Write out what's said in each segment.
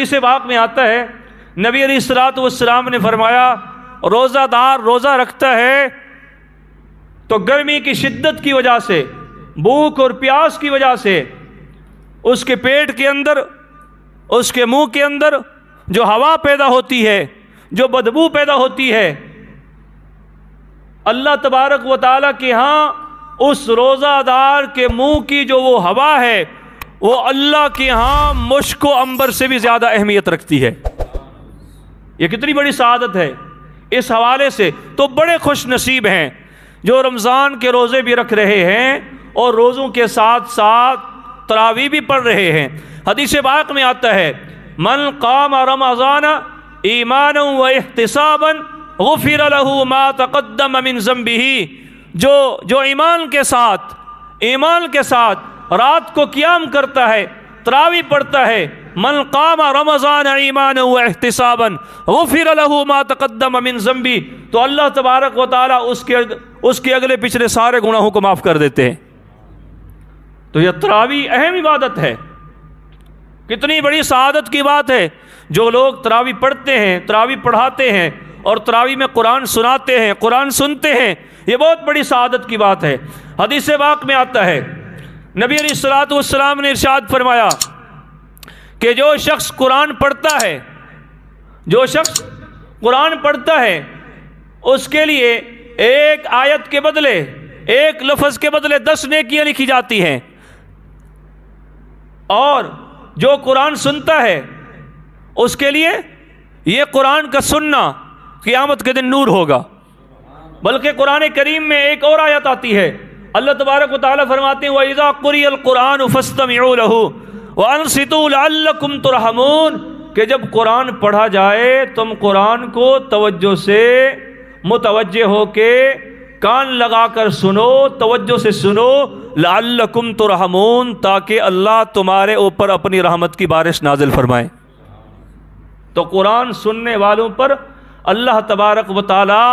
حدیث پاک میں آتا ہے نبی علیہ الصلوۃ والسلام نے فرمایا روزہ دار روزہ رکھتا ہے تو گرمی کی شدت کی وجہ سے، بھوک اور پیاس کی وجہ سے اس کے پیٹ کے اندر، اس کے منہ کے اندر جو ہوا پیدا ہوتی ہے، جو بدبو پیدا ہوتی ہے، اللہ تبارک و تعالیٰ کے ہاں اس روزہ دار کے منہ کی جو وہ ہوا ہے وہ اللہ کے ہاں مشک و عنبر سے بھی زیادہ اہمیت رکھتی ہے۔ یہ کتنی بڑی سعادت ہے۔ اس حوالے سے تو بڑے خوش نصیب ہیں جو رمضان کے روزے بھی رکھ رہے ہیں اور روزوں کے ساتھ ساتھ تراویح بھی پڑھ رہے ہیں۔ حدیث پاک میں آتا ہے من قام رمضان ایمانا و احتسابا غفر له ما تقدم من ذنبه، جو ایمان کے ساتھ رات کو قیام کرتا ہے، تراویح پڑھتا ہے، من قام رمضان ایمانا و احتسابا غفر له ما تقدم من ذنبه، تو اللہ تبارک و تعالی اس کے اگلے پچھلے سارے گناہوں کو معاف کر دیتے ہیں۔ تو یہ تراویح اہم عبادت ہے، کتنی بڑی سعادت کی بات ہے۔ جو لوگ تراویح پڑھتے ہیں، تراویح پڑھاتے ہیں اور تراویح میں قرآن سناتے ہیں، قرآن سنتے ہیں، یہ بہت بڑی سعادت کی بات ہے۔ حدیث پاک میں آتا ہے نبی علیہ الصلوۃ والسلام نے ارشاد فرمایا کہ جو شخص قرآن پڑھتا ہے اس کے لیے ایک آیت کے بدلے، ایک لفظ کے بدلے 10 نیکیاں لکھی جاتی ہیں، اور جو قرآن سنتا ہے اس کے لیے یہ قرآن کا سننا قیامت کے دن نور ہوگا۔ بلکہ قرآن کریم میں ایک اور آیت آتی ہے، اللہ تبارک و تعالیٰ فرماتے ہیں وَإِذَا قُرِئَ الْقُرْآنُ فَاسْتَمِعُوا لَهُ وَأَنصِتُوا لَعَلَّكُمْ تُرْحَمُونَ، کہ جب قرآن پڑھا جائے تم قرآن کو توجہ سے متوجہ ہو کے کان لگا کر سنو، توجہ سے سنو، لعلکم ترحمون، تاکہ اللہ تمہارے اوپر اپنی رحمت کی بارش نازل فرمائے۔ تو قرآن سننے والوں پر اللہ تبارک و تعالی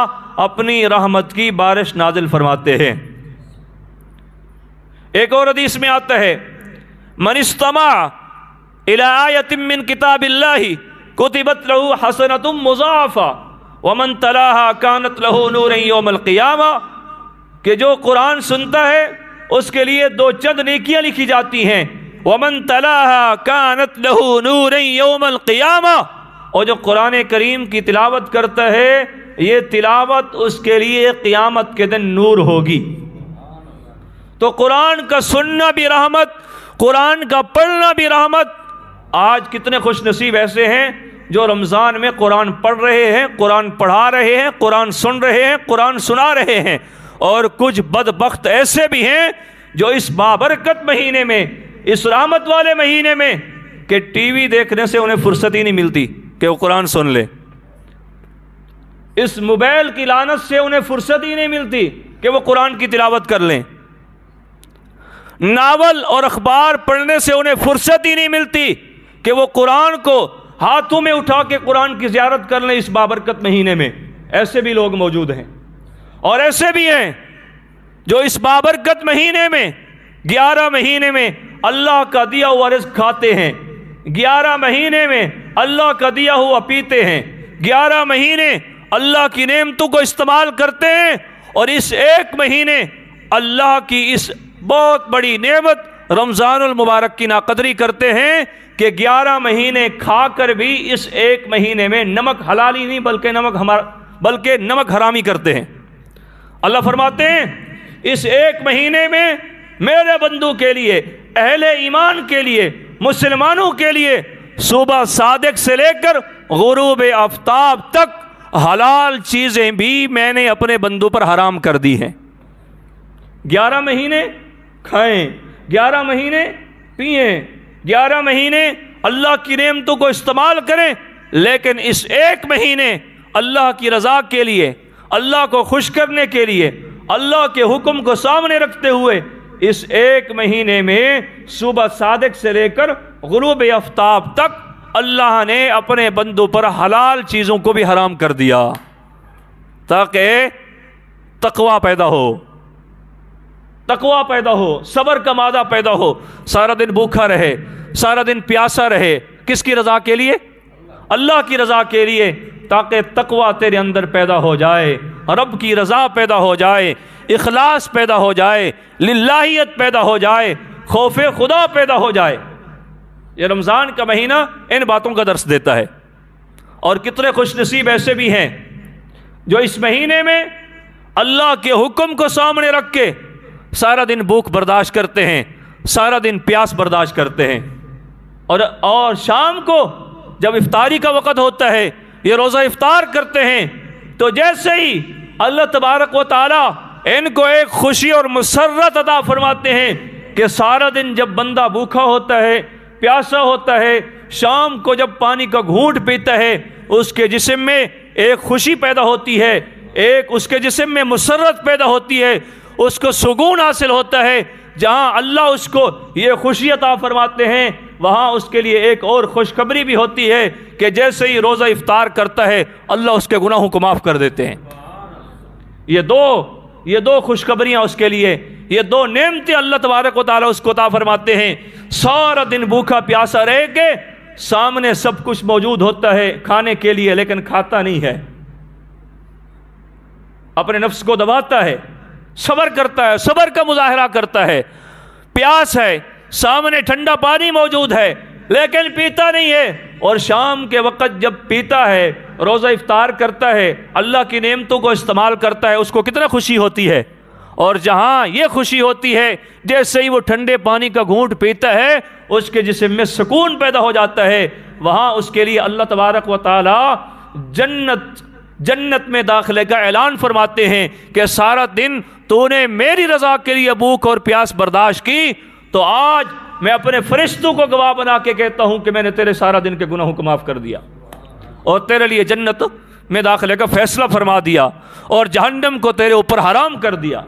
اپنی رحمت کی بارش نازل فرماتے ہیں۔ ایک اور حدیث میں آتا ہے من استمع الى آیت من کتاب اللہ کتبت له حسنۃ مضاعفہ ومن تلاها كانت له نورا یوم القیامہ، کہ جو قرآن سنتا ہے اس کے لیے 2 چند نیکیاں لکھی جاتی ہیں، ومن تلاها كانت له نورا یوم القیامہ، اور جو قرآن کریم کی تلاوت کرتا ہے یہ تلاوت اس کے لیے قیامت کے دن نور ہوگی۔ تو قرآن کا سننا بھی رحمت، قرآن کا پڑھنا بھی رحمت۔ آج کتنے خوش نصیب ایسے ہیں جو رمضان میں قرآن پڑھ رہے ہیں، قرآن پڑھا رہے ہیں، قرآن سن رہے ہیں، قرآن سنا رہے ہیں، اور کچھ بدبخت ایسے بھی ہیں جو اس بابرکت مہینے میں، اس رحمت والے مہینے میں، کہ ٹی وی دیکھنے سے انہیں فرصت ہی نہیں ملتی کہ وہ قرآن سن لے، اس موبائل کی لعنت سے انہیں فرصت ہی نہیں ملتی کہ وہ قرآن کی تلاوت کر لیں، ناول اور اخبار پڑھنے سے انہیں فرصت ہی نہیں ملتی کہ وہ قرآن کو ہاتھوں میں اٹھا کے قرآن کی زیارت کر لیں اس بابرکت مہینے میں۔ ایسے بھی لوگ موجود ہیں، اور ایسے بھی ہیں جو اس بابرکت مہینے میں 11 مہینے میں اللہ کا دیا ہوا رزق کھاتے ہیں، 11 مہینے میں اللہ کا دیا ہوا پیتے ہیں، 11 مہینے اللہ کی نعمتوں کو استعمال کرتے ہیں، اور اس ایک مہینے اللہ کی اس بہت بڑی نعمت رمضان المبارک کی ناقدری کرتے ہیں کہ 11 مہینے کھا کر بھی اس ایک مہینے میں نمک حلالی نہیں بلکہ نمک حرامی کرتے ہیں۔ اللہ فرماتے ہیں اس ایک مہینے میں میرے بندوں کے لیے، اہل ایمان کے لیے، مسلمانوں کے لیے صبح صادق سے لے کر غروب آفتاب تک حلال چیزیں بھی میں نے اپنے بندوں پر حرام کر دی ہیں۔ 11 مہینے کھائیں، 11 مہینے پئیں، 11 مہینے اللہ کی نعمتوں کو استعمال کریں، لیکن اس ایک مہینے اللہ کی رضا کے لیے، اللہ کو خوش کرنے کے لیے، اللہ کے حکم کو سامنے رکھتے ہوئے اس ایک مہینے میں صبح صادق سے لے کر غروب آفتاب تک اللہ نے اپنے بندوں پر حلال چیزوں کو بھی حرام کر دیا تاکہ تقوی پیدا ہو، تقوی پیدا ہو، صبر کا مادہ پیدا ہو، سارا دن بھوکا رہے، سارا دن پیاسا رہے، کس کی رضا کے لیے؟ اللہ کی رضا کے لیے، تاکہ تقوی تیرے اندر پیدا ہو جائے، رب کی رضا پیدا ہو جائے، اخلاص پیدا ہو جائے، للہیت پیدا ہو جائے، خوف خدا پیدا ہو جائے۔ یہ رمضان کا مہینہ ان باتوں کا درس دیتا ہے۔ اور کتنے خوش نصیب ایسے بھی ہیں جو اس مہینے میں اللہ کے حکم کو سامنے رکھ کے سارا دن بھوک برداشت کرتے ہیں، سارا دن پیاس برداشت کرتے ہیں، اور شام کو جب افطاری کا وقت ہوتا ہے، یہ روزہ افطار کرتے ہیں، تو جیسے ہی اللہ تبارک و تعالی ان کو ایک خوشی اور مسرت عطا فرماتے ہیں کہ سارا دن جب بندہ بھوکا ہوتا ہے، پیاسا ہوتا ہے، شام کو جب پانی کا گھونٹ پیتا ہے، اس کے جسم میں ایک خوشی پیدا ہوتی ہے، ایک اس کے جسم میں مسرت پیدا ہوتی ہے، اس کو سکون حاصل ہوتا ہے۔ جہاں اللہ اس کو یہ خوشی عطا فرماتے ہیں، وہاں اس کے لیے ایک اور خوشخبری بھی ہوتی ہے کہ جیسے ہی روزہ افطار کرتا ہے اللہ اس کے گناہوں کو معاف کر دیتے ہیں۔ یہ دو خوشخبریاں اس کے لیے، یہ دو نعمتیں اللہ تبارک و تعالیٰ اس کو عطا فرماتے ہیں۔ سارا دن بھوکا پیاسا رہ کے سامنے سب کچھ موجود ہوتا ہے کھانے کے لیے، لیکن کھاتا نہیں ہے، اپنے نفس کو دباتا ہے، صبر کرتا ہے، صبر کا مظاہرہ کرتا ہے۔ پیاس ہے، سامنے ٹھنڈا پانی موجود ہے، لیکن پیتا نہیں ہے، اور شام کے وقت جب پیتا ہے، روزہ افطار کرتا ہے، اللہ کی نعمتوں کو استعمال کرتا ہے، اس کو کتنا خوشی ہوتی ہے۔ اور جہاں یہ خوشی ہوتی ہے، جیسے ہی وہ ٹھنڈے پانی کا گھونٹ پیتا ہے اس کے جسم میں سکون پیدا ہو جاتا ہے، وہاں اس کے لیے اللہ تبارک و تعالی جنت میں داخلے کا اعلان فرماتے ہیں کہ سارا دن تو نے میری رضا کے لیے بھوک اور پیاس برداشت کی، تو آج میں اپنے فرشتوں کو گواہ بنا کے کہتا ہوں کہ میں نے تیرے سارا دن کے گناہوں کو معاف کر دیا اور تیرے لیے جنت میں داخلے کا فیصلہ فرما دیا اور جہنم کو تیرے اوپر حرام کر دیا۔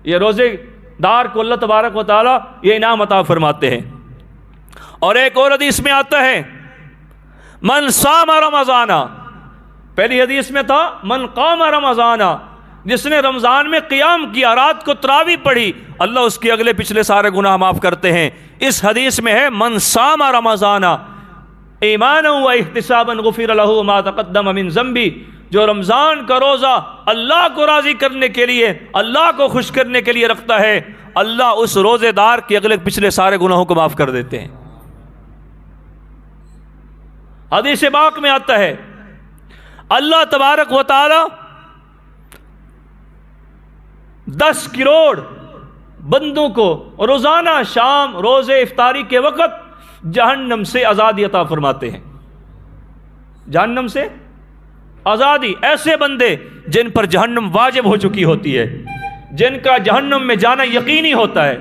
یہ روزے دار کو اللہ تبارک و تعالیٰ یہ انعام عطا فرماتے ہیں۔ اور ایک اور حدیث میں آتا ہے من صام رمضان، پہلی حدیث میں تھا من قام رمضان، جس نے رمضان میں قیام کیا، رات کو تراویح پڑھی، اللہ اس کے اگلے پچھلے سارے گناہ معاف کرتے ہیں۔ اس حدیث میں ہے من صام رمضان ایمانا و احتسابا غفر له ما تقدم من ذنبی، جو رمضان کا روزہ اللہ کو راضی کرنے کے لیے، اللہ کو خوش کرنے کے لیے رکھتا ہے، اللہ اس روزے دار کے اگلے پچھلے سارے گناہوں کو معاف کر دیتے ہیں۔ حدیث پاک میں آتا ہے اللہ تبارک و تعالی 10 کروڑ بندوں کو روزانہ شام روزے افطاری کے وقت جہنم سے آزادی عطا فرماتے ہیں۔ جہنم سے آزادی، ایسے بندے جن پر جہنم واجب ہو چکی ہوتی ہے، جن کا جہنم میں جانا یقینی ہوتا ہے،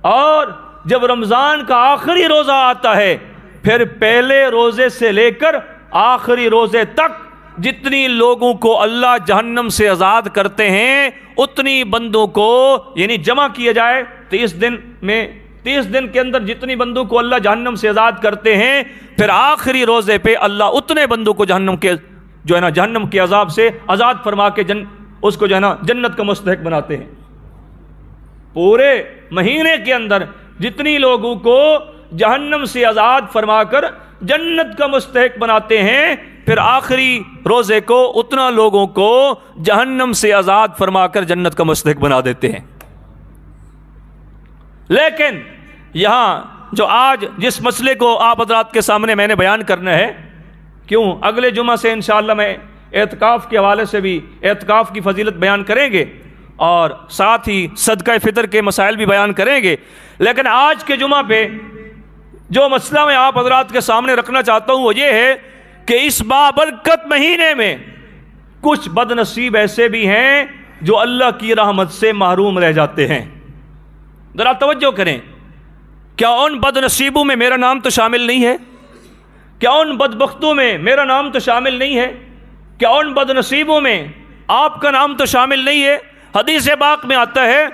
اور جب رمضان کا آخری روزہ آتا ہے، پھر پہلے روزے سے لے کر آخری روزے تک جتنی لوگوں کو اللہ جہنم سے آزاد کرتے ہیں، اتنی بندوں کو یعنی جمع کیا جائے 30 دن کے اندر جتنی بندوں کو اللہ جہنم سے آزاد کرتے ہیں، پھر آخری روزے پہ اللہ اتنے بندوں کو جہنم کے عذاب سے آزاد فرما کے اس کو جنت کا مستحق بناتے ہیں۔ پورے مہینے کے اندر جتنی لوگوں کو جہنم سے آزاد فرما کر جنت کا مستحق بناتے ہیں، پھر آخری روزے کو اتنا لوگوں کو جہنم سے آزاد فرما کر جنت کا مستحق بنا دیتے ہیں۔ لیکن یہاں جو آج جس مسئلے کو آپ حضرات کے سامنے میں نے بیان کرنا ہے، کیوں اگلے جمعہ سے انشاءاللہ میں اعتکاف کے حوالے سے بھی اعتکاف کی فضیلت بیان کریں گے اور ساتھ ہی صدقہ فطر کے مسائل بھی بیان کریں گے، لیکن آج کے جمعہ پہ جو مسئلہ میں آپ حضرات کے سامنے رکھنا چاہتا ہوں وہ یہ ہے کہ اس بابرکت مہینے میں کچھ بد نصیب ایسے بھی ہیں جو اللہ کی رحمت سے محروم رہ جاتے ہیں۔ ذرا توجہ کریں، کیا ان بد نصیبوں میں میرا نام تو شامل نہیں ہے؟ کیا ان بدبختوں میں میرا نام تو شامل نہیں ہے؟ کیا ان بد نصیبوں میں آپ کا نام تو شامل نہیں ہے؟ حدیث پاک میں آتا ہے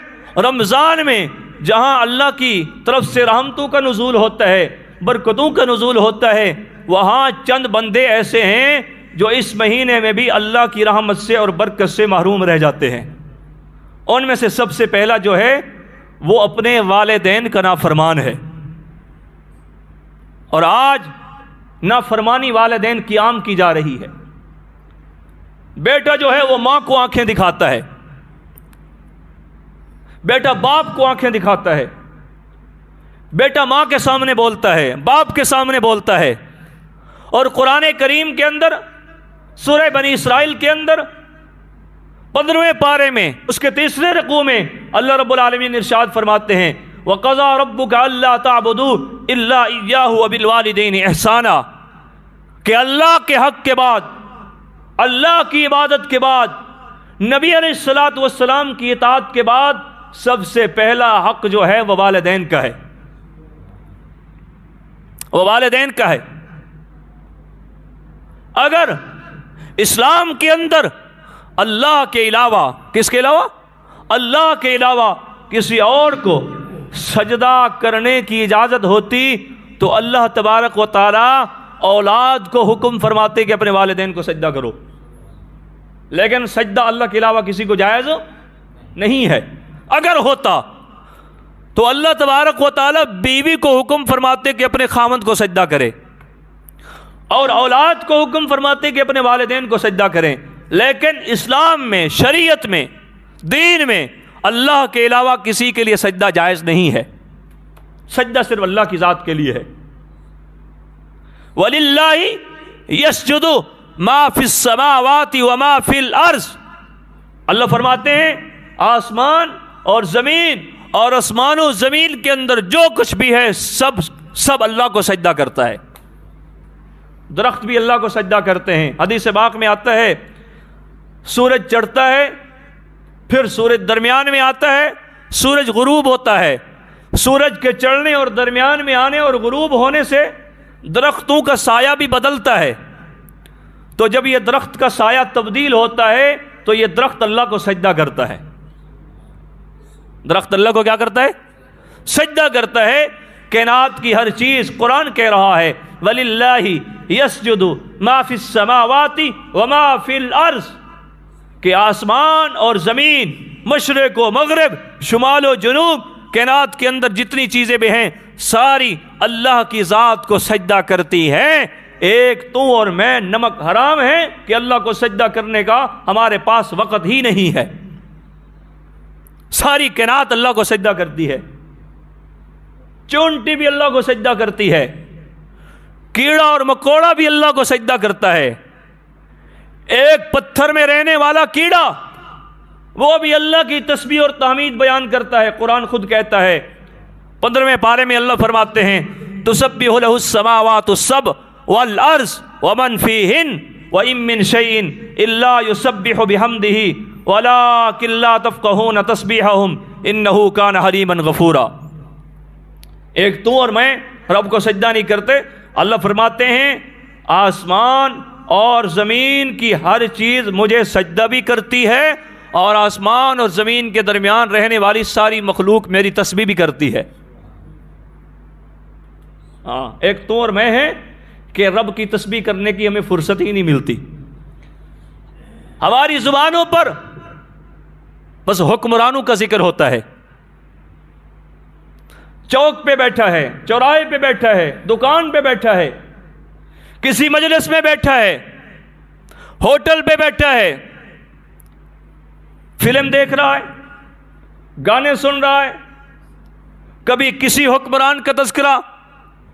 رمضان میں جہاں اللہ کی طرف سے رحمتوں کا نزول ہوتا ہے، برکتوں کا نزول ہوتا ہے، وہاں چند بندے ایسے ہیں جو اس مہینے میں بھی اللہ کی رحمت سے اور برکت سے محروم رہ جاتے ہیں۔ ان میں سے سب سے پہلا جو ہے وہ اپنے والدین کا نافرمان ہے۔ اور آج نافرمانی والدین کی عام کی جا رہی ہے۔ بیٹا جو ہے وہ ماں کو آنکھیں دکھاتا ہے، بیٹا باپ کو آنکھیں دکھاتا ہے، بیٹا ماں کے سامنے بولتا ہے، باپ کے سامنے بولتا ہے۔ اور قرآن کریم کے اندر سورہ بنی اسرائیل کے اندر 15ویں پارے میں اس کے 3 رکوع میں اللہ رب العالمین ارشاد فرماتے ہیں وَقَضَىٰ رَبُّكَ أَلَّا تَعْبُدُوا إِلَّا إِيَّاهُ وَبِالْوَالِدَيْنِ إِحْسَانًا، کہ اللہ کے حق کے بعد، اللہ کی عبادت کے بعد، نبی علیہ السلام کی اطاعت کے بعد سب سے پہلا حق جو ہے وہ والدین کا ہے، وہ والدین کا ہے۔ اگر اسلام کے اندر اللہ کے علاوہ، کس کے علاوہ؟ اللہ کے علاوہ کسی اور کو سجدہ کرنے کی اجازت ہوتی تو اللہ تبارک و تعالی اولاد کو حکم فرماتے کہ اپنے والدین کو سجدہ کرو، لیکن سجدہ اللہ کے علاوہ کسی کو جائز نہیں ہے۔ اگر ہوتا تو اللہ تبارک و تعالی بیوی کو حکم فرماتے کہ اپنے خاوند کو سجدہ کرے، اور اولاد کو حکم فرماتے کہ اپنے والدین کو سجدہ کریں۔ لیکن اسلام میں، شریعت میں، دین میں اللہ کے علاوہ کسی کے لیے سجدہ جائز نہیں ہے، سجدہ صرف اللہ کی ذات کے لیے ہے۔ وَلِلَّهِ يَسْجُدُ مَا فِي السَّمَاوَاتِ وَمَا فِي الْأَرْضِ، اللہ فرماتے ہیں آسمان اور زمین اور آسمان و زمین کے اندر جو کچھ بھی ہے سب اللہ کو سجدہ کرتا ہے۔ درخت بھی اللہ کو سجدہ کرتے ہیں۔ حدیث پاک میں آتا ہے سورج چڑھتا ہے، پھر سورج درمیان میں آتا ہے، سورج غروب ہوتا ہے، سورج کے چڑھنے اور درمیان میں آنے اور غروب ہونے سے درختوں کا سایہ بھی بدلتا ہے۔ تو جب یہ درخت کا سایہ تبدیل ہوتا ہے تو یہ درخت اللہ کو سجدہ کرتا ہے، درخت اللہ کو کیا کرتا ہے؟ سجدہ کرتا ہے۔ کائنات کی ہر چیز، قرآن کہہ رہا ہے وَلِلَّهِ يَسْجُدُ مَا فِي السَّمَاوَاتِ وَمَا فِي الْأَرْضِ، کہ آسمان اور زمین، مشرق و مغرب، شمال و جنوب، کائنات کے اندر جتنی چیزیں بھی ہیں ساری اللہ کی ذات کو سجدہ کرتی ہیں۔ ایک تو اور میں نمک حرام ہے کہ اللہ کو سجدہ کرنے کا ہمارے پاس وقت ہی نہیں ہے۔ ساری کائنات اللہ کو سجدہ کرتی ہے، چونٹی بھی اللہ کو سجدہ کرتی ہے، کیڑا اور مکوڑا بھی اللہ کو سجدہ کرتا ہے، ایک پتھر میں رہنے والا کیڑا وہ بھی اللہ کی تسبیح اور تحمید بیان کرتا ہے۔ قرآن خود کہتا ہے 15ویں پارے میں اللہ فرماتے ہیں تسبح لہ السماوات السبع والارض ومن فیہن وَإِن مِّن شَيْءٍ إِلَّا يُسَبِّحُ بِحَمْدِهِ وَلَٰكِن لَّا تَفْقَهُونَ تَسْبِيحَهُمْ إِنَّهُ كَانَ حَلِيمًا غَفُورًا۔ ایک تو اور میں رب کو سجدہ نہیں کرتے، اللہ فرماتے ہیں آسمان اور زمین کی ہر چیز مجھے سجدہ بھی کرتی ہے، اور آسمان اور زمین کے درمیان رہنے والی ساری مخلوق میری تسبیح بھی کرتی ہے۔ ہاں، ایک تو اور میں ہے کہ رب کی تسبیح کرنے کی ہمیں فرصت ہی نہیں ملتی۔ ہماری زبانوں پر بس حکمرانوں کا ذکر ہوتا ہے، چوک پہ بیٹھا ہے، چوراہے پہ بیٹھا ہے، دکان پہ بیٹھا ہے، کسی مجلس میں بیٹھا ہے، ہوٹل پہ بیٹھا ہے، فلم دیکھ رہا ہے، گانے سن رہا ہے، کبھی کسی حکمران کا تذکرہ،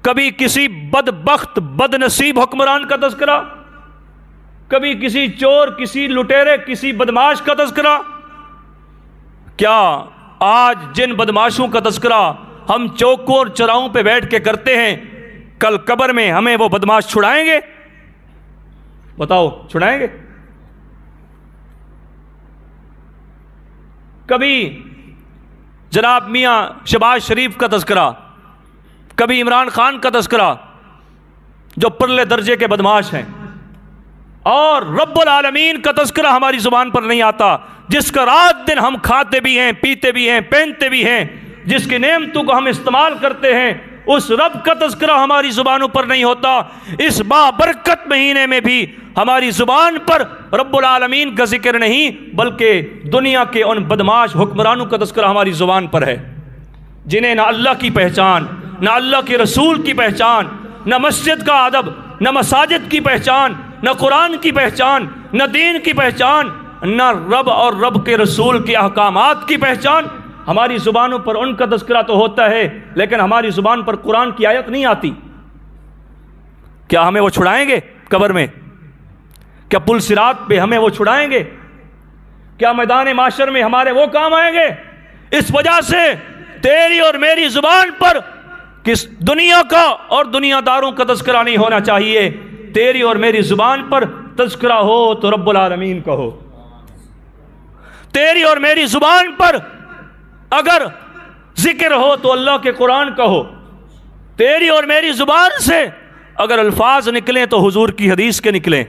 کبھی کسی بدبخت بد نصیب حکمران کا تذکرہ، کبھی کسی چور، کسی لٹیرے، کسی بدماش کا تذکرہ۔ کیا آج جن بدماشوں کا تذکرہ ہم چوکوں اور چوراہوں پہ بیٹھ کے کرتے ہیں، کل قبر میں ہمیں وہ بدماش چھڑائیں گے؟ بتاؤ، چھڑائیں گے؟ کبھی جناب میاں شہباز شریف کا تذکرہ، کبھی عمران خان کا تذکرہ، جو پرلے درجے کے بدماش ہیں، اور رب العالمین کا تذکرہ ہماری زبان پر نہیں آتا، جس کا رات دن ہم کھاتے بھی ہیں، پیتے بھی ہیں، پہنتے بھی ہیں، جس کی نعمتوں کو ہم استعمال کرتے ہیں، اس رب کا تذکرہ ہماری زبانوں پر نہیں ہوتا۔ اس بابرکت مہینے میں بھی ہماری زبان پر رب العالمین کا ذکر نہیں، بلکہ دنیا کے ان بدماش حکمرانوں کا تذکرہ ہماری زبان پر ہے، جنہیں نہ اللہ کی پہچان، نہ اللہ کے رسول کی پہچان، نہ مسجد کا ادب، نہ مساجد کی پہچان، نہ قرآن کی پہچان، نہ دین کی پہچان، نہ رب اور رب کے رسول کے احکامات کی پہچان۔ ہماری زبانوں پر ان کا تذکرہ تو ہوتا ہے لیکن ہماری زبان پر قرآن کی آیت نہیں آتی۔ کیا ہمیں وہ چھڑائیں گے قبر میں؟ کیا پل صراط پہ ہمیں وہ چھڑائیں گے؟ کیا میدان معاشر میں ہمارے وہ کام آئیں گے؟ اس وجہ سے تیری اور میری زبان پر کس دنیا کا اور دنیا داروں کا تذکرہ نہیں ہونا چاہیے۔ تیری اور میری زبان پر تذکرہ ہو تو رب العالمین کا ہو۔ تیری اور میری زبان پر اگر ذکر ہو تو اللہ کے قرآن کا ہو۔ تیری اور میری زبان سے اگر الفاظ نکلیں تو حضور کی حدیث کے نکلیں۔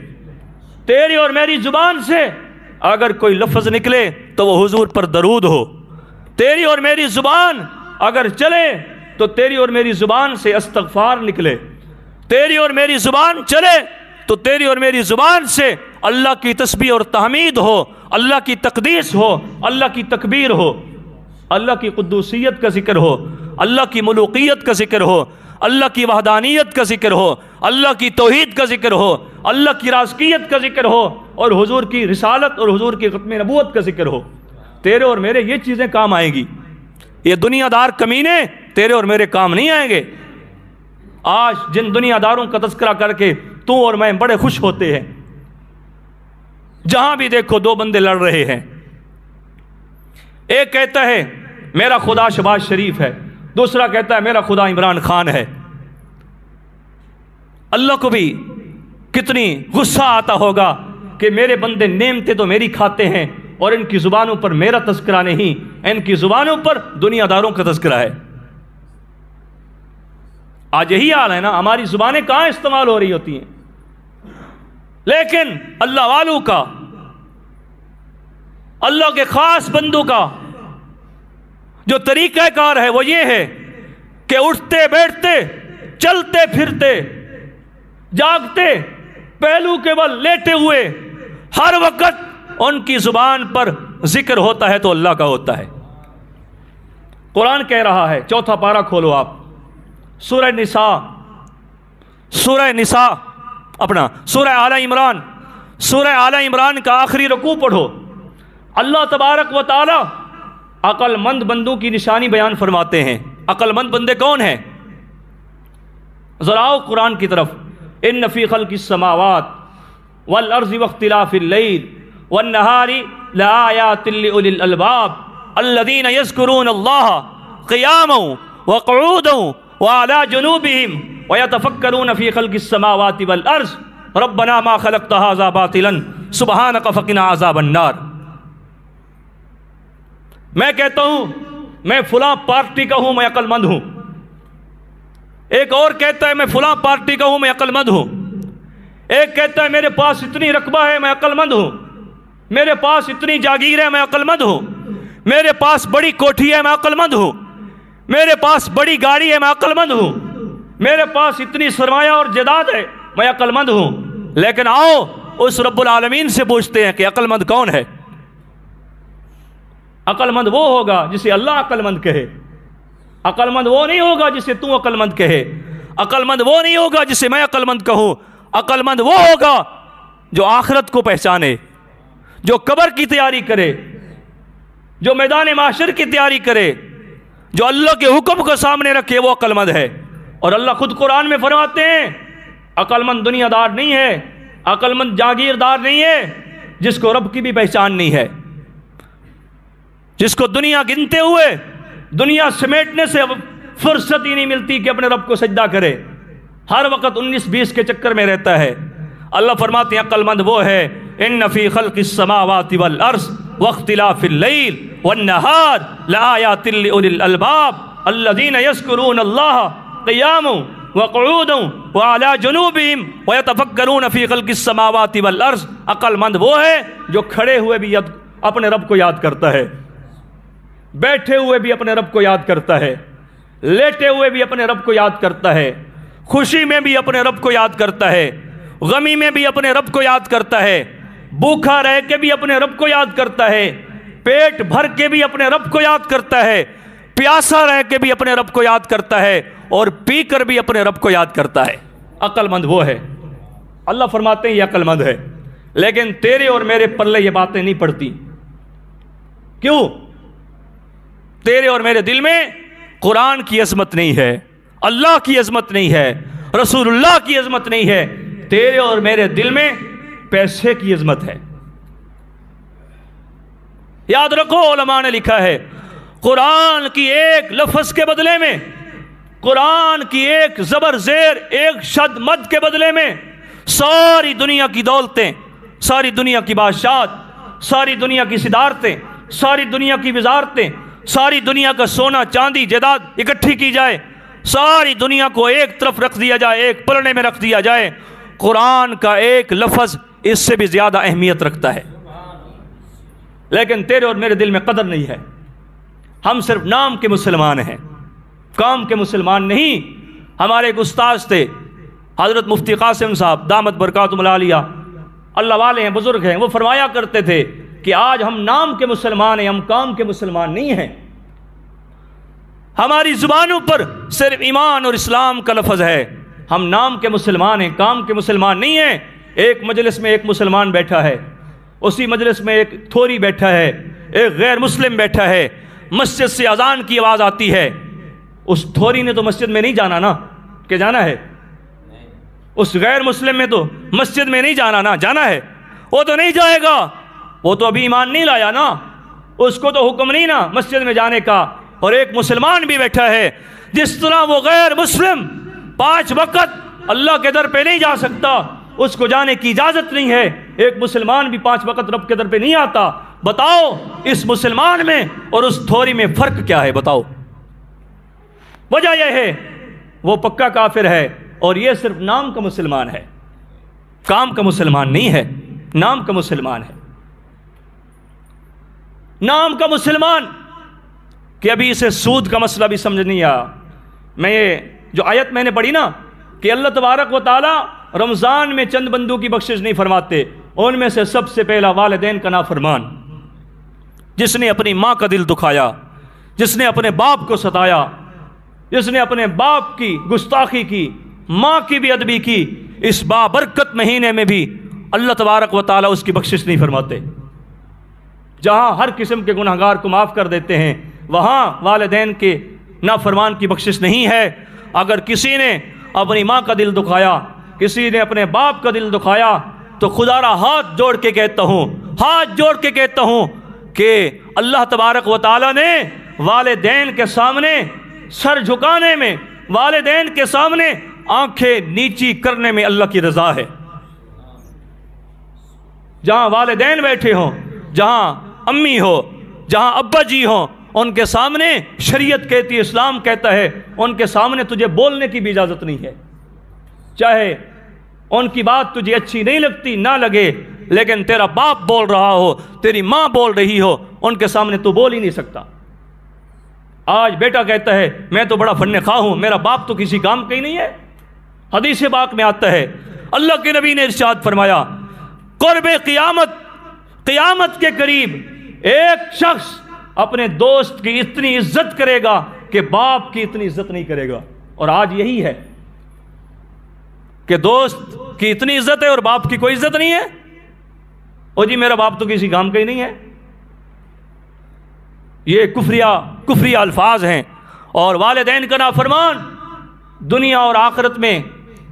تیری اور میری زبان سے اگر کوئی لفظ نکلے تو وہ حضور پر درود ہو۔ تیری اور میری زبان اگر چلے تو تیری اور میری زبان سے استغفار نکلے۔ تیری اور میری زبان چلے تو تیری اور میری زبان سے اللہ کی تسبیح اور تحمید ہو، اللہ کی تقدیس ہو، اللہ کی تکبیر ہو، اللہ کی قدوسیت کا ذکر ہو، اللہ کی ملوکیت کا ذکر ہو، اللہ کی وحدانیت کا ذکر ہو، اللہ کی توحید کا ذکر ہو، اللہ کی رازقیت کا ذکر ہو، اور حضور کی رسالت اور حضور کی ختم نبوت کا ذکر ہو۔ تیرے اور میرے یہ چیزیں کام آئیں گی۔ یہ دنیا دار کمینے تیرے اور میرے کام نہیں آئیں گے۔ آج جن دنیا داروں کا تذکرہ کر کے تو اور میں بڑے خوش ہوتے ہیں، جہاں بھی دیکھو دو بندے لڑ رہے ہیں۔ ایک کہتا ہے میرا خدا شہباز شریف ہے، دوسرا کہتا ہے میرا خدا عمران خان ہے۔ اللہ کو بھی کتنی غصہ آتا ہوگا کہ میرے بندے نعمتیں تو میری کھاتے ہیں اور ان کی زبانوں پر میرا تذکرہ نہیں، ان کی زبانوں پر دنیا داروں کا تذکرہ ہے۔ آج یہی حال ہے نا، ہماری زبانیں کہاں استعمال ہو رہی ہوتی ہیں، لیکن اللہ والوں کا، اللہ کے خاص بندوں کا جو طریقہ کار ہے وہ یہ ہے کہ اٹھتے بیٹھتے چلتے پھرتے جاگتے پہلو کے بل لیٹے ہوئے ہر وقت ان کی زبان پر ذکر ہوتا ہے تو اللہ کا ہوتا ہے۔ قرآن کہہ رہا ہے، چوتھا پارہ کھولو آپ، سورہ نساء اپنا سورہ آل عمران کا آخری رکوع پڑھو۔ اللہ تبارک و تعالی عقل مند بندوں کی نشانی بیان فرماتے ہیں۔ عقل مند بندے کون ہیں؟ ذرا آؤ قرآن کی طرف۔ ان فی خلق السماوات والارض واختلاف اللیل والنہار لآیات لأولی الالباب الذین یذکرون اللہ قیاما وقعودا وعلی جنوبہم ویتفکرون فی خلق السماوات والارض ربنا ما خلقت ھذا باطلا سبحانک فقنا عذاب النار۔ میں کہتا ہوں میں فلاں پارٹی کا ہوں، میں عقل مند ہوں۔ ایک اور کہتا ہے میں فلاں پارٹی کا ہوں، میں عقل مند ہوں۔ ایک کہتا ہے میرے پاس اتنی رقبہ ہے، میں عقل مند ہوں۔ میرے پاس اتنی جاگیر ہے، میں عقل مند ہوں۔ میرے پاس بڑی کوٹھی ہے، میں عقل مند ہوں۔ میرے پاس بڑی گاڑی ہے، میں عقل مند ہوں۔ میرے پاس اتنی سرمایہ اور جائیداد ہے، میں عقل مند ہوں۔ لیکن آؤ اس رب العالمین سے پوچھتے ہیں کہ عقل مند کون ہے؟ عقل مند وہ ہوگا جسے اللہ عقل مند کہے، عقل مند وہ نہیں ہوگا جسے تو عقل مند کہے، عقل مند وہ نہیں ہوگا جسے میں عقل مند کہوں۔ عقل مند وہ ہوگا جو آخرت کو پہچانے، جو قبر کی تیاری کرے، جو میدان معاشر کی تیاری کرے، جو اللہ کے حکم کو سامنے رکھے، وہ عقل مند ہے۔ اور اللہ خود قرآن میں فرماتے ہیں عقل مند دنیا دار نہیں ہے، عقل مند جاگیردار نہیں ہے جس کو رب کی بھی پہچان نہیں ہے، جس کو دنیا گنتے ہوئے دنیا سمیٹنے سے فرصت ہی نہیں ملتی کہ اپنے رب کو سجدہ کرے، ہر وقت 19-20 کے چکر میں رہتا ہے۔ اللہ فرماتے ہیں عقل مند وہ ہے ان فی خلق السماوات والارض واختلاف اللیل والنہار لآیات لأولی الالباب الذین یذکرون اللہ قیاما وقعودا وعلی جنوبہم ویتفکرون فی خلق السماوات والارض۔ عقل مند وہ ہے جو کھڑے ہوئے بھی اپنے رب کو یاد کرتا ہے، بیٹھے ہوئے بھی اپنے رب کو یاد کرتا ہے، لیٹے ہوئے بھی اپنے رب کو یاد کرتا ہے، خوشی میں بھی اپنے رب کو یاد کرتا ہے، غمی میں بھی اپنے رب کو یاد کرتا ہے، بھوکا رہ کے بھی اپنے رب کو یاد کرتا ہے، پیٹ بھر کے بھی اپنے رب کو یاد کرتا ہے، پیاسا رہ کے بھی اپنے رب کو یاد کرتا ہے، اور پی کر بھی اپنے رب کو یاد کرتا ہے۔ عقل مند وہ ہے، اللہ فرماتے ہیں یہ عقل مند ہے، لیکن تیرے اور میرے پلے یہ باتیں نہیں پڑتی۔ کیوں؟ تیرے اور میرے دل میں قرآن کی عظمت نہیں ہے، اللہ کی عظمت نہیں ہے، رسول اللہ کی عظمت نہیں ہے، تیرے اور میرے دل میں پیسے کی عظمت ہے۔ یاد رکھو، علماء نے لکھا ہے قرآن کی ایک لفظ کے بدلے میں، قرآن کی ایک زبر زیر، ایک شد مد کے بدلے میں ساری دنیا کی دولتیں، ساری دنیا کی بادشاہت، ساری دنیا کی صدارتیں، ساری دنیا کی وزارتیں، ساری دنیا کا سونا چاندی جائیداد اکٹھی کی جائے، ساری دنیا کو ایک طرف رکھ دیا جائے، ایک پلڑے میں رکھ دیا جائے، قرآن کا ایک لفظ اس سے بھی زیادہ اہمیت رکھتا ہے۔ لیکن تیرے اور میرے دل میں قدر نہیں ہے، ہم صرف نام کے مسلمان ہیں، کام کے مسلمان نہیں۔ ہمارے ایک استاذ تھے حضرت مفتی قاسم صاحب دامت برکاتہم العالیہ، اللہ والے ہیں، بزرگ ہیں، وہ فرمایا کرتے تھے کہ آج ہم نام کے مسلمان ہیں، ہم کام کے مسلمان نہیں ہیں۔ ہماری زبانوں پر صرف ایمان اور اسلام کا لفظ ہے، ہم نام کے مسلمان ہیں، کام کے مسلمان نہیں ہیں۔ ایک مجلس میں ایک مسلمان بیٹھا ہے، اسی مجلس میں ایک تھوری بیٹھا ہے، ایک غیر مسلم بیٹھا ہے، مسجد سے اذان کی آواز آتی ہے، اس تھوری نے تو مسجد میں نہیں جانا نا، کہ جانا ہے؟ اس غیر مسلم میں تو مسجد میں نہیں جانا نا، جانا ہے؟ وہ تو نہیں جائے گا، وہ تو ابھی ایمان نہیں لایا نا، اس کو تو حکم نہیں نا مسجد میں جانے کا۔ اور ایک مسلمان بھی بیٹھا ہے، جس طرح وہ غیر مسلم 5 وقت اللہ کے در پہ نہیں جا سکتا، اس کو جانے کی اجازت نہیں ہے، ایک مسلمان بھی 5 وقت رب کے در پہ نہیں آتا۔ بتاؤ اس مسلمان میں اور اس تھوری میں فرق کیا ہے؟ بتاؤ۔ وجہ یہ ہے وہ پکا کافر ہے، اور یہ صرف نام کا مسلمان ہے، کام کا مسلمان نہیں ہے، نام کا مسلمان ہے۔ نام کا مسلمان کہ ابھی اسے سود کا مسئلہ بھی سمجھ نہیں آیا۔ میں یہ جو آیت میں نے پڑھی نا کہ اللہ تبارک و تعالی رمضان میں چند بندوں کی بخشش نہیں فرماتے، ان میں سے سب سے پہلا والدین کا نافرمان، جس نے اپنی ماں کا دل دکھایا، جس نے اپنے باپ کو ستایا، جس نے اپنے باپ کی گستاخی کی، ماں کی بے ادبی کی، اس بابرکت مہینے میں بھی اللہ تبارک و تعالی اس کی بخشش نہیں فرماتے۔ جہاں ہر قسم کے گناہگار کو معاف کر دیتے ہیں، وہاں والدین کے نافرمان کی بخشش نہیں ہے۔ اگر کسی نے اپنی ماں کا دل دکھایا، کسی نے اپنے باپ کا دل دکھایا، تو خدا را ہاتھ جوڑ کے کہتا ہوں کہ اللہ تبارک و تعالی نے والدین کے سامنے سر جھکانے میں، والدین کے سامنے آنکھیں نیچی کرنے میں اللہ کی رضا ہے۔ جہاں والدین بیٹھے ہوں، جہاں امی ہو، جہاں ابا جی ہوں، ان کے سامنے شریعت کہتی ہے، اسلام کہتا ہے، ان کے سامنے تجھے بولنے کی بھی اجازت نہیں ہے، چاہے ان کی بات تجھے اچھی نہیں لگتی، نہ لگے، لیکن تیرا باپ بول رہا ہو، تیری ماں بول رہی ہو، ان کے سامنے تو بول ہی نہیں سکتا۔ آج بیٹا کہتا ہے میں تو بڑا فن خواہ ہوں، میرا باپ تو کسی کام کا ہی نہیں ہے۔ حدیث پاک میں آتا ہے، اللہ کے نبی نے ارشاد فرمایا، قرب قیامت کے قریب ایک شخص اپنے دوست کی اتنی عزت کرے گا کہ باپ کی اتنی عزت نہیں کرے گا۔ اور آج یہی ہے کہ دوست کی اتنی عزت ہے اور باپ کی کوئی عزت نہیں ہے۔ او جی میرا باپ تو کسی کام کا ہی نہیں ہے۔ یہ کفریہ الفاظ ہیں، اور والدین کا نافرمان دنیا اور آخرت میں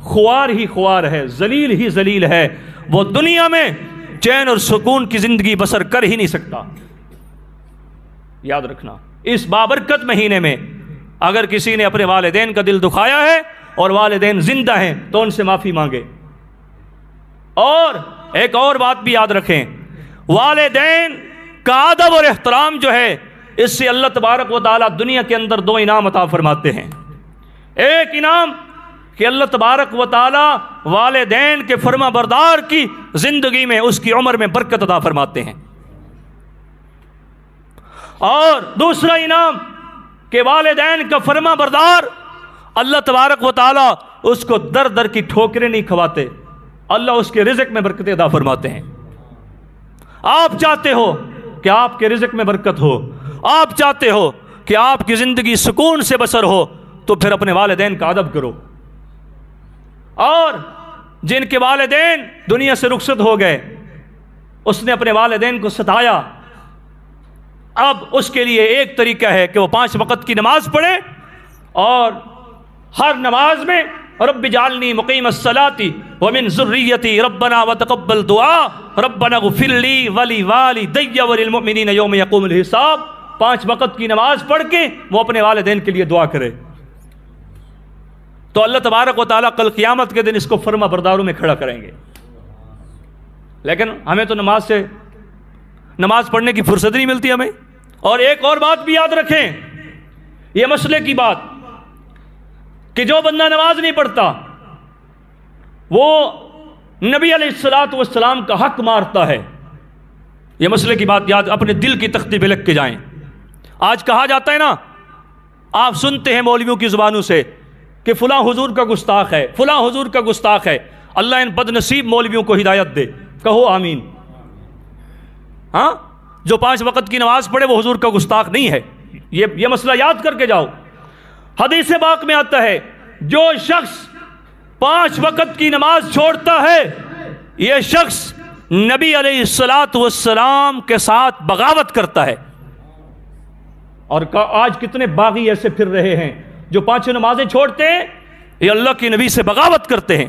خوار ہی خوار ہے، ذلیل ہی ذلیل ہے، وہ دنیا میں چین اور سکون کی زندگی بسر کر ہی نہیں سکتا۔ یاد رکھنا، اس بابرکت مہینے میں اگر کسی نے اپنے والدین کا دل دکھایا ہے اور والدین زندہ ہیں تو ان سے معافی مانگے۔ اور ایک اور بات بھی یاد رکھیں، والدین کا ادب اور احترام جو ہے، اس سے اللہ تبارک و تعالیٰ دنیا کے اندر 2 انعام عطا فرماتے ہیں۔ ایک انعام کہ اللہ تبارک و تعالیٰ والدین کے فرما بردار کی زندگی میں اس کی عمر میں برکت عطا فرماتے ہیں، اور دوسرا انعام کہ والدین کا فرما بردار اللہ تبارک و تعالیٰ اس کو در در کی ٹھوکریں نہیں کھواتے، اللہ اس کے رزق میں برکت عطا فرماتے ہیں۔ آپ چاہتے ہو کہ آپ کے رزق میں برکت ہو، آپ چاہتے ہو کہ آپ کی زندگی سکون سے بسر ہو، تو پھر اپنے والدین کا ادب کرو، اور جن کے والدین دنیا سے رخصت ہو گئے، اس نے اپنے والدین کو ستایا، اب اس کے لیے ایک طریقہ ہے کہ وہ 5 وقت کی نماز پڑھے، اور ہر نماز میں رب اجعلنی مقیم الصلاۃ ومن ذریتی ربنا وتقبل دعا ربنا اغفر لی ولوالدی وللمؤمنین یوم یقوم الحساب. 5 وقت کی نماز پڑھ کے وہ اپنے والدین کے لیے دعا کرے تو اللہ تبارک و تعالیٰ کل قیامت کے دن اس کو فرما برداروں میں کھڑا کریں گے. لیکن ہمیں تو نماز پڑھنے کی فرصت نہیں ملتی ہمیں. اور ایک اور بات بھی یاد رکھیں، یہ مسئلے کی بات کہ جو بندہ نماز نہیں پڑھتا وہ نبی علیہ السلام کا حق مارتا ہے. یہ مسئلے کی بات یاد اپنے دل کی تختی پہ لکھ کے جائیں. آج کہا جاتا ہے نا، آپ سنتے ہیں مولویوں کی زبانوں سے کہ فلاں حضور کا گستاخ ہے، فلاں حضور کا گستاخ ہے. اللہ ان بد نصیب مولویوں کو ہدایت دے، کہو آمین. ہاں، جو 5 وقت کی نماز پڑھے وہ حضور کا گستاخ نہیں ہے. یہ مسئلہ یاد کر کے جاؤ. حدیث پاک میں آتا ہے جو شخص 5 وقت کی نماز چھوڑتا ہے یہ شخص نبی علیہ السلام کے ساتھ بغاوت کرتا ہے. اور آج کتنے باغی ایسے پھر رہے ہیں جو 5 نمازیں چھوڑتے ہیں، یہ اللہ کے نبی سے بغاوت کرتے ہیں،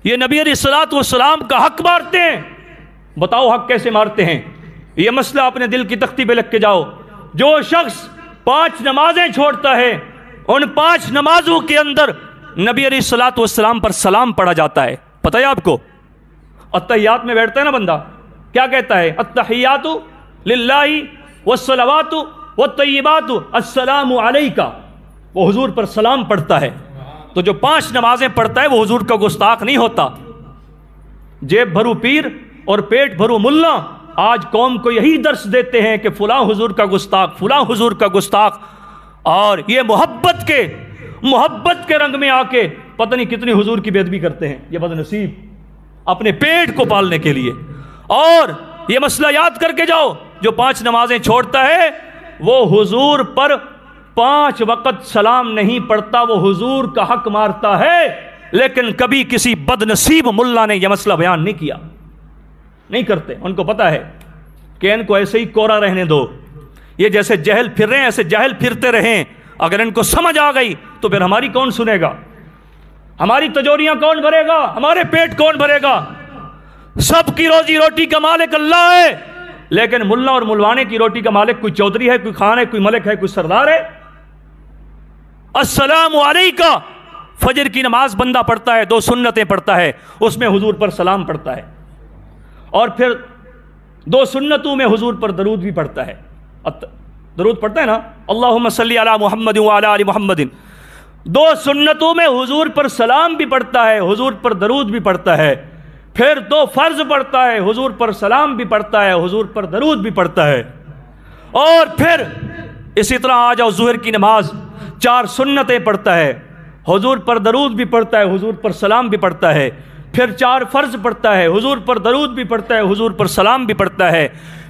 یہ نبی علیہ السلام کا حق مارتے ہیں. بتاؤ حق کیسے مارتے ہیں؟ یہ مسئلہ اپنے دل کی تختی پہ لکھ کے جاؤ. جو شخص 5 نمازیں چھوڑتا ہے ان 5 نمازوں کے اندر نبی علیہ السلام پر سلام پڑھا جاتا ہے. پتہ ہے آپ کو؟ التحیات میں بیٹھتا ہے نا بندہ، کیا کہتا ہے؟ التحیات للہ والصلوات والطیبات السلام علیکہ. وہ حضور پر سلام پڑھتا ہے. تو جو 5 نمازیں پڑھتا ہے وہ حضور کا گستاخ نہیں ہوتا. جیب بھرو پیر اور پیٹ بھرو ملا آج قوم کو یہی درس دیتے ہیں کہ فلاں حضور کا گستاخ، فلاں حضور کا گستاخ. اور یہ محبت کے رنگ میں آ کے پتہ نہیں کتنی حضور کی بے ادبی کرتے ہیں یہ بد نصیب اپنے پیٹ کو پالنے کے لیے. اور یہ مسئلہ یاد کر کے جاؤ، جو 5 نمازیں چھوڑتا ہے وہ حضور پر 5 وقت سلام نہیں پڑھتا، وہ حضور کا حق مارتا ہے. لیکن کبھی کسی بد نصیب ملا نے یہ مسئلہ بیان نہیں کیا، نہیں کرتے. ان کو پتا ہے کہ ان کو ایسے ہی کورا رہنے دو، یہ جیسے جہل پھر رہے ہیں ایسے جہل پھرتے رہیں. اگر ان کو سمجھ آ گئی تو پھر ہماری کون سنے گا؟ ہماری تجوریاں کون بھرے گا؟ ہمارے پیٹ کون بھرے گا؟ سب کی روزی روٹی کا مالک اللہ ہے، لیکن ملا اور ملوانے کی روٹی کا مالک کوئی چودھری ہے، کوئی خان ہے، کوئی ملک ہے، کوئی سردار ہے. السلام علیکہ فجر کی نماز بندہ پڑھتا ہے، 2 سنتیں پڑھتا ہے، اس میں حضور پر سلام پڑھتا ہے، اور پھر 2 سنتوں میں حضور پر درود بھی پڑھتا ہے. درود پڑھتا ہے نا، اللہم صلی علی محمد وعلی آل محمد. 2 سنتوں میں حضور پر سلام بھی پڑھتا ہے، حضور پر درود بھی پڑھتا ہے. پھر 2 فرض پڑھتا ہے، حضور پر سلام بھی پڑھتا ہے، حضور پر درود بھی پڑھتا ہے. اور پھر اسی طرح آ جاؤ ظہر کی نماز 4 سنتیں پڑھتا ہے، حضور پر درود بھی پڑھتا ہے، حضور پر سلام بھی پڑھتا ہے. پھر 4 فرض پڑھتا ہے، حضور پر درود بھی پڑھتا ہے، حضور پر سلام بھی پڑھتا ہے.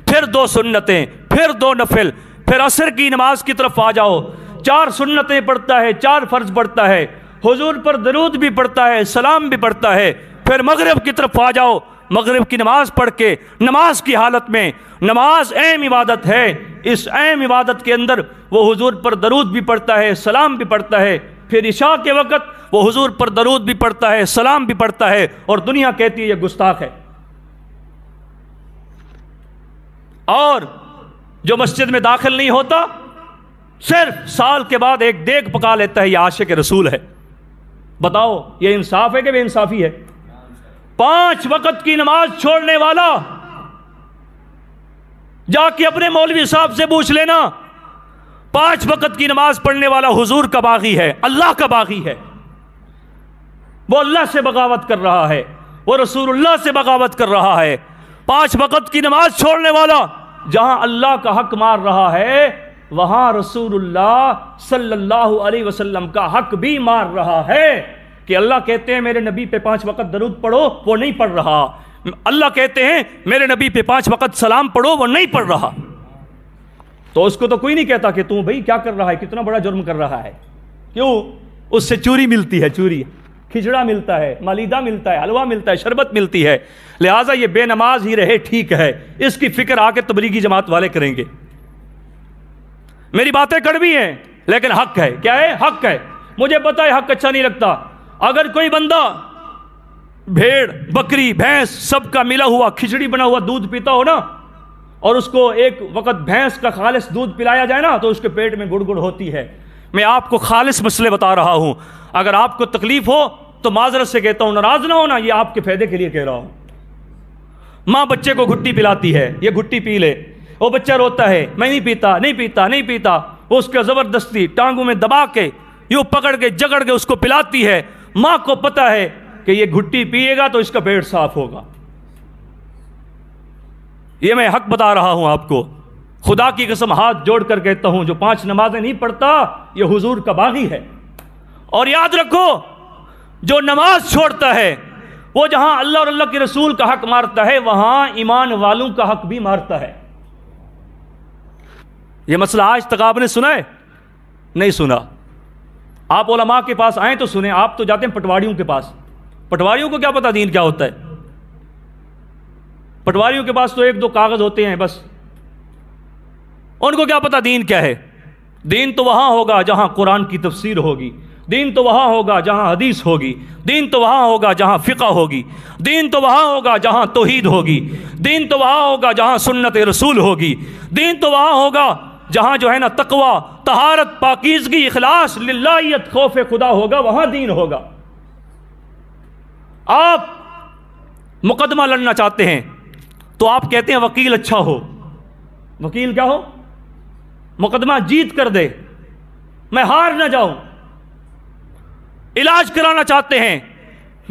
پھر 2 سنتیں، پھر 2 نفل. پھر عصر کی نماز کی طرف آ جاؤ، 4 سنتیں پڑھتا ہے، 4 فرض پڑھتا ہے، حضور پر درود بھی پڑھتا ہے، سلام بھی پڑھتا ہے. پھر مغرب کی طرف آ جاؤ، مغرب کی نماز پڑھ کے نماز کی حالت میں، نماز اہم عبادت ہے، اس اہم عبادت کے اندر وہ حضور پر درود بھی پڑھتا ہے، سلام بھی پڑھتا ہے. پھر عشاء کے وقت وہ حضور پر درود بھی پڑھتا ہے، سلام بھی پڑھتا ہے، اور دنیا کہتی ہے یہ گستاخ ہے. اور جو مسجد میں داخل نہیں ہوتا صرف سال کے بعد ایک دیگ پکا لیتا ہے، یہ عاشق رسول ہے. بتاؤ یہ انصاف ہے کہ بے انصافی ہے؟ 5 وقت کی نماز چھوڑنے والا جا کے اپنے مولوی صاحب سے پوچھ لینا، 5 وقت کی نماز پڑھنے والا حضور کا باغی ہے، اللہ کا باغی ہے. وہ اللہ سے بغاوت کر رہا ہے، وہ رسول اللہ سے بغاوت کر رہا ہے. 5 وقت کی نماز چھوڑنے والا جہاں اللہ کا حق مار رہا ہے وہاں رسول اللہ صلی اللہ علیہ وسلم کا حق بھی مار رہا ہے. کہ اللہ کہتے ہیں میرے نبی پہ 5 وقت درود پڑھو، وہ نہیں پڑھ رہا. اللہ کہتے ہیں میرے نبی پہ 5 وقت سلام پڑھو، وہ نہیں پڑھ رہا. تو اس کو تو کوئی نہیں کہتا کہ تم بھائی کیا کر رہا ہے، کتنا بڑا جرم کر رہا ہے. کیوں؟ اس سے چوری ملتی ہے، چوری کھچڑا ملتا ہے، مالیدہ ملتا ہے، حلوہ ملتا ہے، شربت ملتی ہے، لہٰذا یہ بے نماز ہی رہے ٹھیک ہے۔ اس کی فکر آ کے تبلیغی جماعت والے کریں گے۔ میری باتیں کڑوی ہیں لیکن حق ہے۔ کیا ہے؟ حق ہے۔ مجھے پتا ہے حق اچھا نہیں لگتا۔ اگر کوئی بندہ بھیڑ بکری بھینس سب کا ملا ہوا کھچڑی بنا ہوا دودھ پیتا ہو نا، اور اس کو ایک وقت بھینس کا خالص دودھ پلایا جائے نا، تو اس کے پیٹ میں گڑ گڑ ہوتی ہے۔ میں آپ کو خالص مسئلے بتا رہا ہوں، اگر آپ کو تکلیف ہو تو معذرت سے کہتا ہوں، ناراض نہ ہونا، یہ آپ کے فائدے کے لیے کہہ رہا ہوں۔ ماں بچے کو گھٹی پلاتی ہے، یہ گھٹی پی لے، وہ بچہ روتا ہے، میں نہیں پیتا نہیں پیتا نہیں پیتا، وہ اس کو زبردستی ٹانگوں میں دبا کے یوں پکڑ کے جگڑ کے اس کو پلاتی ہے۔ ماں کو پتا ہے کہ یہ گھٹی پیے گا تو اس کا پیٹ صاف ہوگا۔ یہ میں حق بتا رہا ہوں آپ کو، خدا کی قسم ہاتھ جوڑ کر کہتا ہوں، جو 5 نمازیں نہیں پڑھتا یہ حضور کا باغی ہے۔ اور یاد رکھو، جو نماز چھوڑتا ہے وہ جہاں اللہ اور اللہ کے رسول کا حق مارتا ہے، وہاں ایمان والوں کا حق بھی مارتا ہے۔ یہ مسئلہ آج تک آپ نے سنا ہے؟ نہیں سنا۔ آپ علماء کے پاس آئیں تو سنیں، آپ تو جاتے ہیں پٹواریوں کے پاس۔ پٹواریوں کو کیا پتا دین کیا ہوتا ہے؟ پٹواریوں کے پاس تو 1-2 کاغذ ہوتے ہیں بس، ان کو کیا پتا دین کیا ہے؟ دین تو وہاں ہوگا جہاں قرآن کی تفسیر ہوگی، دین تو وہاں ہوگا جہاں حدیث ہوگی، دین تو وہاں ہوگا جہاں فقہ ہوگی، دین تو وہاں ہوگا جہاں توحید ہوگی، دین تو وہاں ہوگا جہاں سنت رسول ہوگی، دین تو وہاں ہوگا جہاں جو ہے نا تقوی، طہارت، پاکیزگی، اخلاص، للہیت، خوف خدا ہوگا، وہاں دین ہوگا۔ آپ مقدمہ لڑنا چاہتے ہیں تو آپ کہتے ہیں وکیل اچھا ہو۔ وکیل کیا ہو؟ مقدمہ جیت کر دے، میں ہار نہ جاؤں۔ علاج کرانا چاہتے ہیں،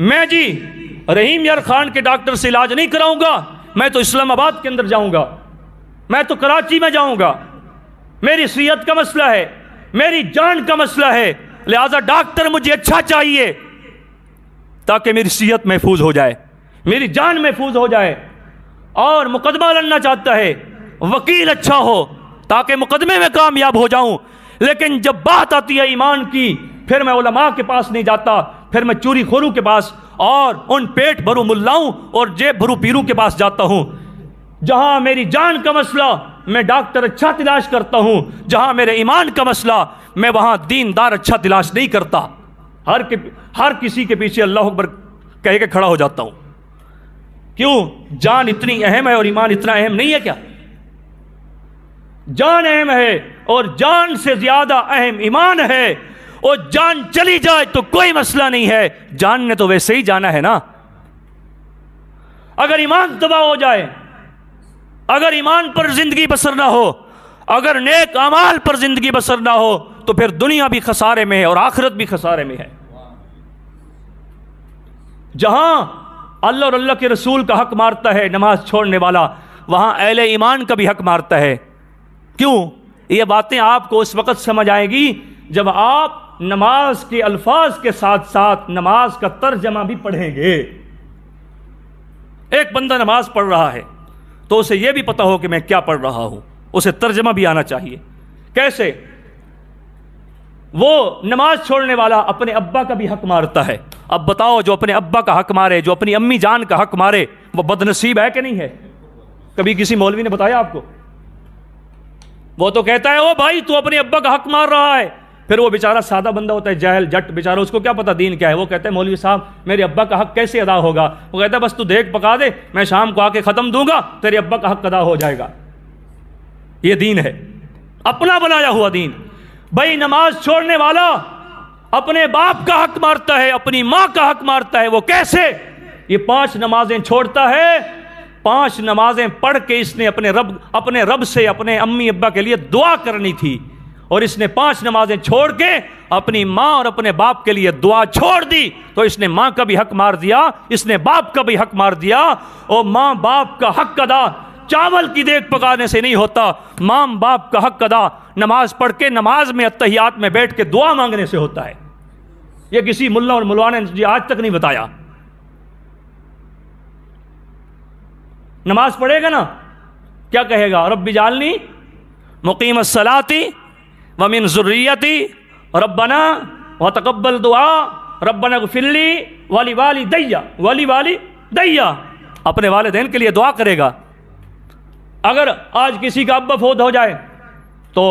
میں جی رحیم یار خان کے ڈاکٹر سے علاج نہیں کراؤں گا، میں تو اسلام آباد کے اندر جاؤں گا، میں تو کراچی میں جاؤں گا، میری صحت کا مسئلہ ہے، میری جان کا مسئلہ ہے، لہذا ڈاکٹر مجھے اچھا چاہیے تاکہ میری صحت محفوظ ہو جائے، میری جان محفوظ ہو جائے۔ اور مقدمہ لڑنا چاہتا ہے، وکیل اچھا ہو تاکہ مقدمے میں کامیاب ہو جاؤں۔ لیکن جب بات آتی ہے ایمان کی، پھر میں علماء کے پاس نہیں جاتا، پھر میں چوری خوروں کے پاس اور ان پیٹ بھرو ملاؤں اور جیب بھرو پیروں کے پاس جاتا ہوں۔ جہاں میری جان کا مسئلہ میں ڈاکٹر اچھا تلاش کرتا ہوں، جہاں میرے ایمان کا مسئلہ میں وہاں دیندار اچھا تلاش نہیں کرتا۔ ہر کسی کے پیچھے اللہ اکبر کہہ کے کھڑا ہو جاتا ہوں۔ کیوں؟ جان اتنی اہم ہے اور ایمان اتنا اہم نہیں ہے کیا؟ جان اہم ہے اور جان سے زیادہ اہم ایمان ہے، اور جان چلی جائے تو کوئی مسئلہ نہیں ہے، جان نے تو ویسے ہی جانا ہے نا۔ اگر ایمان تباہ ہو جائے، اگر ایمان پر زندگی بسر نہ ہو، اگر نیک اعمال پر زندگی بسر نہ ہو، تو پھر دنیا بھی خسارے میں ہے اور آخرت بھی خسارے میں ہے۔ جہاں اللہ اور اللہ کے رسول کا حق مارتا ہے نماز چھوڑنے والا، وہاں اہل ایمان کا بھی حق مارتا ہے۔ کیوں؟ یہ باتیں آپ کو اس وقت سمجھ آئیں گی جب آپ نماز کے الفاظ کے ساتھ ساتھ نماز کا ترجمہ بھی پڑھیں گے۔ ایک بندہ نماز پڑھ رہا ہے تو اسے یہ بھی پتا ہو کہ میں کیا پڑھ رہا ہوں، اسے ترجمہ بھی آنا چاہیے۔ کیسے؟ وہ نماز چھوڑنے والا اپنے ابا کا بھی حق مارتا ہے۔ اب بتاؤ، جو اپنے ابا کا حق مارے، جو اپنی امی جان کا حق مارے، وہ بدنصیب ہے کہ نہیں ہے؟ کبھی کسی مولوی نے بتایا آپ کو؟ وہ تو کہتا ہے او بھائی تو اپنے ابا کا حق مار رہا ہے، پھر وہ بیچارہ سادہ بندہ ہوتا ہے، جاہل جٹ بیچارہ، اس کو کیا پتا دین کیا ہے۔ وہ کہتا ہے مولوی صاحب میرے ابا کا حق کیسے ادا ہوگا؟ وہ کہتا ہے بس تو دیکھ پکا دے، میں شام کو آ کے ختم دوں گا، تیرے ابا کا حق ادا ہو جائے گا۔ یہ دین ہے، اپنا بنایا ہوا دین۔ بھائی نماز چھوڑنے والا اپنے باپ کا حق مارتا ہے، اپنی ماں کا حق مارتا ہے۔ وہ کیسے؟ یہ 5 نمازیں چھوڑتا ہے، 5 نمازیں پڑھ کے اس نے اپنے رب سے اپنے امی ابا کے لیے دعا کرنی تھی، اور اس نے 5 نمازیں چھوڑ کے اپنی ماں اور اپنے باپ کے لیے دعا چھوڑ دی، تو اس نے ماں کا بھی حق مار دیا، اس نے باپ کا بھی حق مار دیا۔ اور ماں باپ کا حق ادا چاول کی دیگ پکانے سے نہیں ہوتا، ماں باپ کا حق ادا نماز پڑھ کے نماز میں اتحیات میں بیٹھ کے دعا مانگنے سے ہوتا ہے۔ یہ کسی ملا اور ملوان نے آج تک نہیں بتایا۔ نماز پڑھے گا نا، کیا کہے گا؟ رب اجعلنی مقیم الصلاۃ ومن ذریتی ربنا وتقبل دعا ربنا اغفر لی ولی اپنے والدین کے لیے دعا کرے گا۔ اگر آج کسی کا ابا فوت ہو جائے تو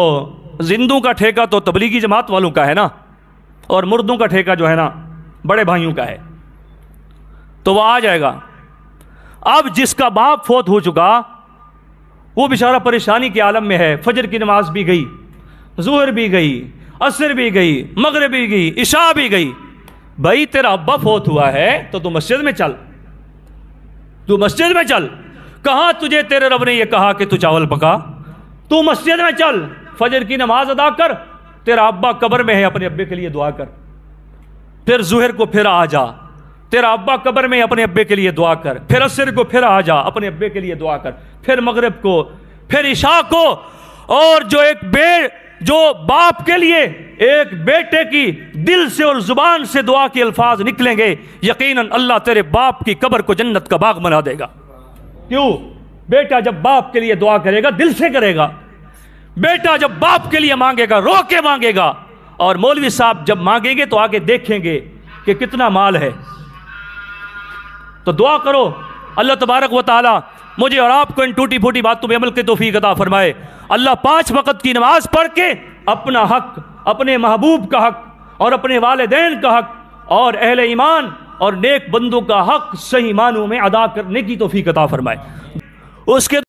زندوں کا ٹھیکہ تو تبلیغی جماعت والوں کا ہے نا، اور مردوں کا ٹھیکہ جو ہے نا بڑے بھائیوں کا ہے، تو وہ آ جائے گا۔ اب جس کا باپ فوت ہو چکا وہ بیچارہ پریشانی کے عالم میں ہے، فجر کی نماز بھی گئی، ظہر بھی گئی، عصر بھی گئی، مغرب بھی گئی، عشاء بھی گئی۔ بھائی تیرا ابا فوت ہوا ہے تو تو مسجد میں چل، تو مسجد میں چل۔ کہاں تجھے تیرے رب نے یہ کہا کہ تو چاول پکا؟ تو مسجد میں چل، فجر کی نماز ادا کر، تیرا ابا قبر میں ہے اپنے ابے کے لیے دعا کر۔ پھر ظہر کو پھر آ جا، تیرا ابا قبر میں اپنے ابے کے لیے دعا کر۔ پھر عصر کو پھر آ جا، اپنے ابے کے لیے دعا کر۔ پھر مغرب کو، پھر عشاء کو۔ اور جو باپ کے لیے ایک بیٹے کی دل سے اور زبان سے دعا کے الفاظ نکلیں گے، یقیناً اللہ تیرے باپ کی قبر کو جنت کا باغ بنا دے گا۔ کیوں؟ بیٹا جب باپ کے لیے دعا کرے گا دل سے کرے گا، بیٹا جب باپ کے لیے مانگے گا رو کے مانگے گا، اور مولوی صاحب جب مانگیں گے تو آگے دیکھیں گے کہ کتنا مال ہے۔ تو دعا کرو، اللہ تبارک و تعالی مجھے اور آپ کو ان ٹوٹی پھوٹی باتوں پہ عمل کی توفیق عطا فرمائے۔ اللہ 5 وقت کی نماز پڑھ کے اپنا حق، اپنے محبوب کا حق اور اپنے والدین کا حق اور اہل ایمان اور نیک بندوں کا حق صحیح معنوں میں ادا کرنے کی توفیق عطا فرمائے۔ اس کے